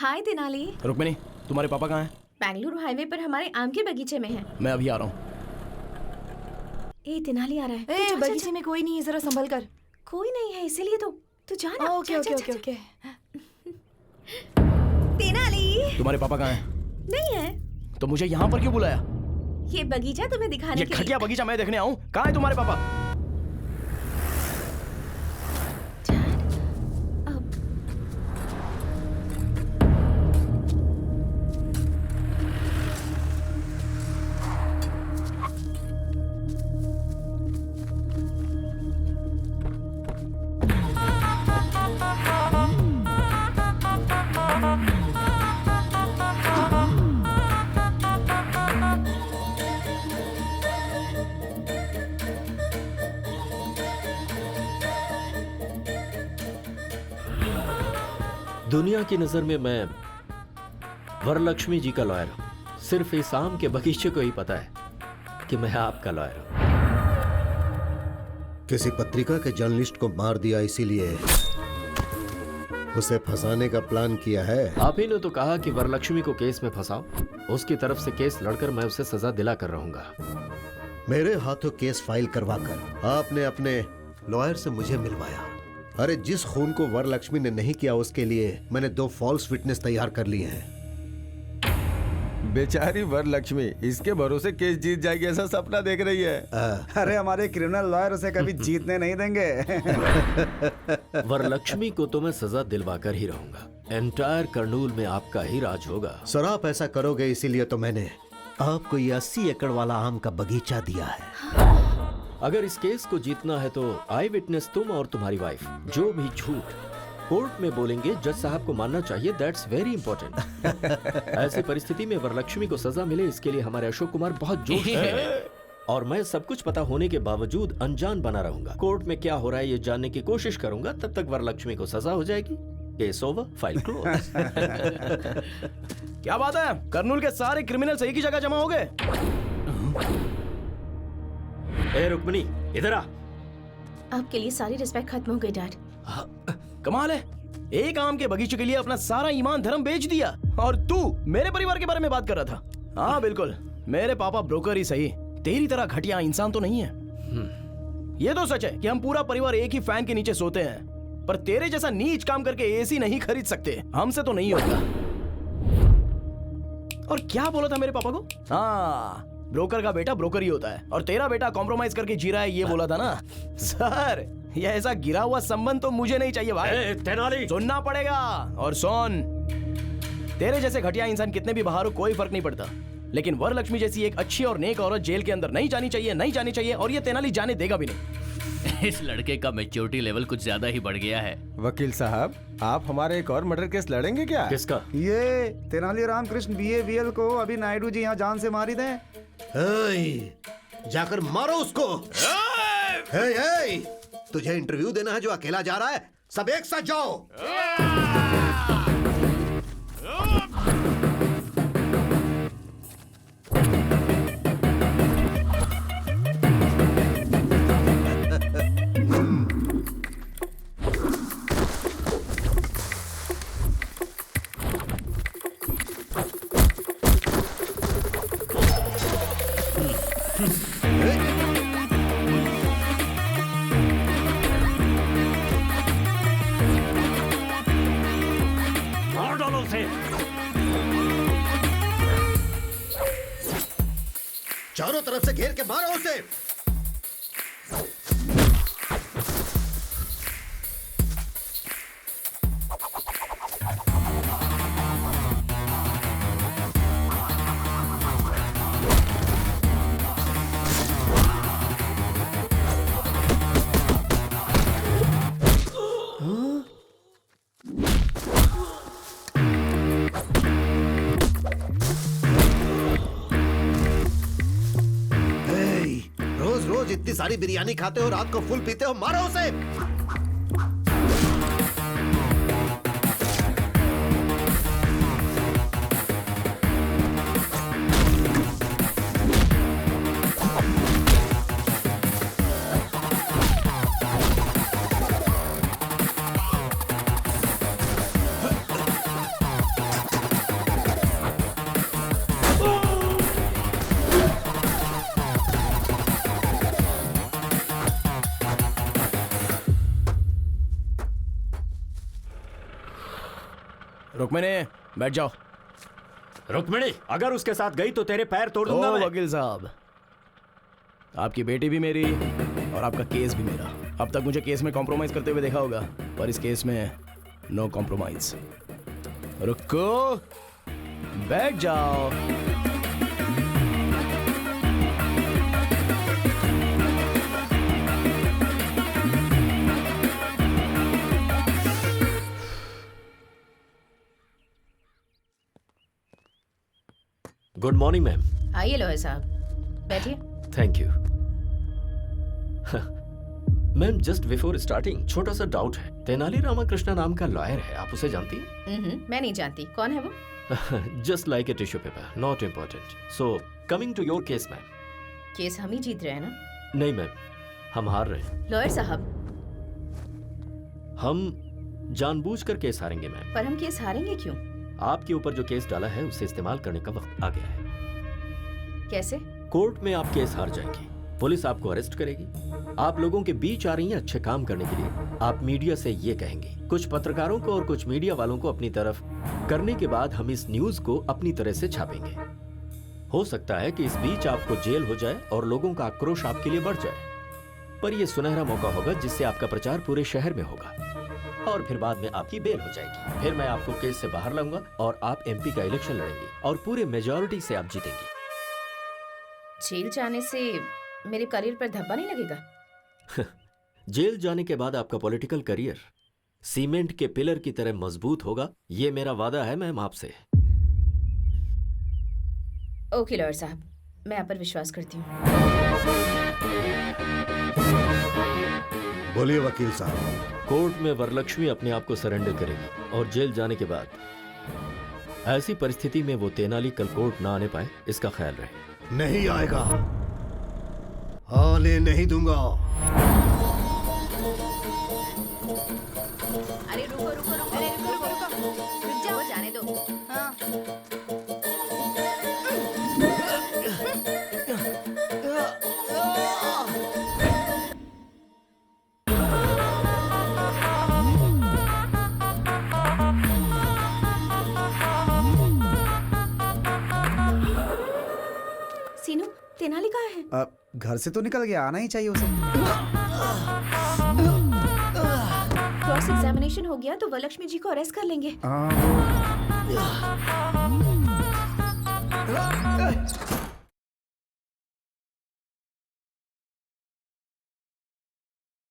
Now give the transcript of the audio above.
हाय तेनाली। रुक्मिणी, तुम्हारे पापा कहाँ हैं? बेंगलुरु हाईवे पर हमारे आम के बगीचे में है। मैं अभी आ रहा हूँ। ए तेनाली आ रहा है। ए, बगीचे में कोई नहीं है, जरा संभल कर। कोई नहीं है इसीलिए तो तू जा ना। Okay okay okay okay. Tenali तुम्हारे पापा कहाँ हैं? नहीं है। तो मुझे यहाँ पर क्यों बुलाया? ये बगीचा तुम्हें दिखाने ये के खटिया बगीचा मैं देखने आऊँ? कहाँ है तुम्हारे पापा? दुनिया की नजर में मैं वरलक्ष्मी जी का लॉयर हूं। सिर्फ इस आम के बगीचे को ही पता है कि मैं आपका लॉयर हूं। किसी पत्रिका के जर्नलिस्ट को मार दिया, इसीलिए उसे फंसाने का प्लान किया है। आप ही ने तो कहा कि वरलक्ष्मी को केस में फंसाओ। उसकी तरफ से केस लड़कर मैं उसे सजा दिला कर रहूंगा। मेरे हाथों केस फाइल करवाकर आपने अपने लॉयर से मुझे मिलवाया। अरे जिस खून को वरलक्ष्मी ने नहीं किया उसके लिए मैंने 2 फॉल्स विटनेस तैयार कर लिए हैं। बेचारी वरलक्ष्मी इसके भरोसे केस जीत जाएगी ऐसा सपना देख रही है। अरे हमारे क्रिमिनल लॉयर उसे कभी जीतने नहीं देंगे। वरलक्ष्मी को तो मैं सजा दिलवा कर ही रहूंगा। एंटायर कर्नूल में आपका ही राज होगा। सर आप ऐसा करोगे इसीलिए तो मैंने आपको ये 80 एकड़ वाला आम का बगीचा दिया है। अगर इस केस को जीतना है तो आई विटनेस तुम और तुम्हारी वाइफ जो भी झूठ कोर्ट में बोलेंगे जज साहब को मानना चाहिए। That's very important. ऐसी परिस्थिति में वरलक्ष्मी को सजा मिले इसके लिए हमारे अशोक कुमार बहुत जोश में हैं। और मैं सब कुछ पता होने के बावजूद अनजान बना रहूंगा। कोर्ट में क्या हो रहा है ये जानने की कोशिश करूंगा। तब तक वरलक्ष्मी को सजा हो जाएगी। Case over, file close. क्या बात है? कर्नूल के सारे क्रिमिनल्स एक ही जगह जमा हो गए। ए रुक्मिणी, इधर आ। आपके लिए सारी रिस्पेक्ट खत्म हो गई डैड। कमाल है, एक आम के बगीचे के लिए अपना सारा ईमान धर्म बेच दिया और तू मेरे परिवार के बारे में बात कर रहा था। हाँ बिल्कुल, मेरे पापा ब्रोकर ही सही, तेरी तरह घटिया इंसान तो नहीं है। ये तो सच है कि हम पूरा परिवार एक ही फैन के नीचे सोते हैं, पर तेरे जैसा नीच काम करके एसी नहीं खरीद सकते। हमसे तो नहीं होता। और क्या बोला था मेरे पापा को? हाँ, ब्रोकर का बेटा ब्रोकर ही होता है और तेरा बेटा कॉम्प्रोमाइज करके जी रहा है, ये बोला था ना। सर ये ऐसा गिरा हुआ संबंध तो मुझे नहीं चाहिए भाई। तेनाली, सुनना पड़ेगा। और सुन, तेरे जैसे घटिया इंसान कितने भी बाहर हो कोई फर्क नहीं पड़ता, लेकिन वरलक्ष्मी जैसी एक अच्छी और नेक औरत जेल के अंदर नहीं जानी चाहिए, नहीं जानी चाहिए। और ये तेनाली जाने देगा भी नहीं। इस लड़के का मैच्योरिटी लेवल कुछ ज्यादा ही बढ़ गया है। वकील साहब, आप हमारे एक और मर्डर केस लड़ेंगे क्या? किसका? ये तेनाली रामकृष्ण BAVL को अभी नायडू जी यहाँ जान से मारी दें। जाकर मारो उसको। तुझे इंटरव्यू देना है जो अकेला जा रहा है? सब एक साथ जाओ। चारों तरफ से घेर के मारो उसे। इतनी सारी बिरयानी खाते हो, रात को फुल पीते हो, मारो उसे। रुक्मिणी बैठ जाओ। रुक्मिणी अगर उसके साथ गई तो तेरे पैर तोड़ दूंगा ओ मैं। वकील साहब, आपकी बेटी भी मेरी और आपका केस भी मेरा। अब तक मुझे केस में कॉम्प्रोमाइज करते हुए देखा होगा, पर इस केस में नो कॉम्प्रोमाइज। रुको, बैठ जाओ। Good morning ma'am. आइए लॉयर साहब, बैठिए। Thank you. Ma'am just before starting छोटा सा डाउट है। तेनाली रामाकृष्णा नाम का लॉयर है, आप उसे जानती हैं? मैं नहीं जानती, कौन है वो? Just like a tissue paper, not important. So coming to your case ma'am. Case हम ही जीत रहे हैं ना? नहीं मैम, हम हार रहे हैं। लॉयर साहब, हम जानबूझकर केस हारेंगे मैम। पर हम केस हारेंगे क्यों? आपके ऊपर जो केस डाला है उसे इस्तेमाल करने का वक्त आ गया है। कैसे? कोर्ट में आप केस हार जाएंगे, पुलिस आपको अरेस्ट करेगी। आप लोगों के बीच आ रही हैं अच्छे काम करने के लिए। आप मीडिया से ये कहेंगे, कुछ पत्रकारों को और कुछ मीडिया वालों को अपनी तरफ करने के बाद हम इस न्यूज को अपनी तरह से छापेंगे। हो सकता है कि इस बीच आपको जेल हो जाए और लोगों का आक्रोश आपके लिए बढ़ जाए, पर यह सुनहरा मौका होगा जिससे आपका प्रचार पूरे शहर में होगा और फिर बाद में आपकी बेल हो जाएगी। फिर मैं आपको केस से बाहर लाऊंगा और आप एमपी का इलेक्शन लड़ेंगे और पूरे मेजॉरिटी से आप जीतेंगे। जेल जाने से मेरे करियर पर धब्बा नहीं लगेगा? जेल जाने के बाद आपका पॉलिटिकल करियर सीमेंट के पिलर की तरह मजबूत होगा, ये मेरा वादा है मैम आपसे। ओके लॉयर साहब, मैं आप पर विश्वास करती हूँ। बोलिए वकील साहब। कोर्ट में वरलक्ष्मी अपने आप को सरेंडर करेगी और जेल जाने के बाद ऐसी परिस्थिति में वो तेनाली कल कोर्ट ना आने पाए, इसका ख्याल रहे। नहीं आएगा, आने नहीं दूंगा। अरे रुको रुको रुको, अरे रुको रुको रुको, रुक जाओ, जाने दो। हाँ। सीनू, तेनाली कहाँ है? घर से तो निकल गया, आना ही चाहिए उसे। क्रॉस एग्जामिनेशन हो गया तो वरलक्ष्मी जी को अरेस्ट कर लेंगे। हाँ,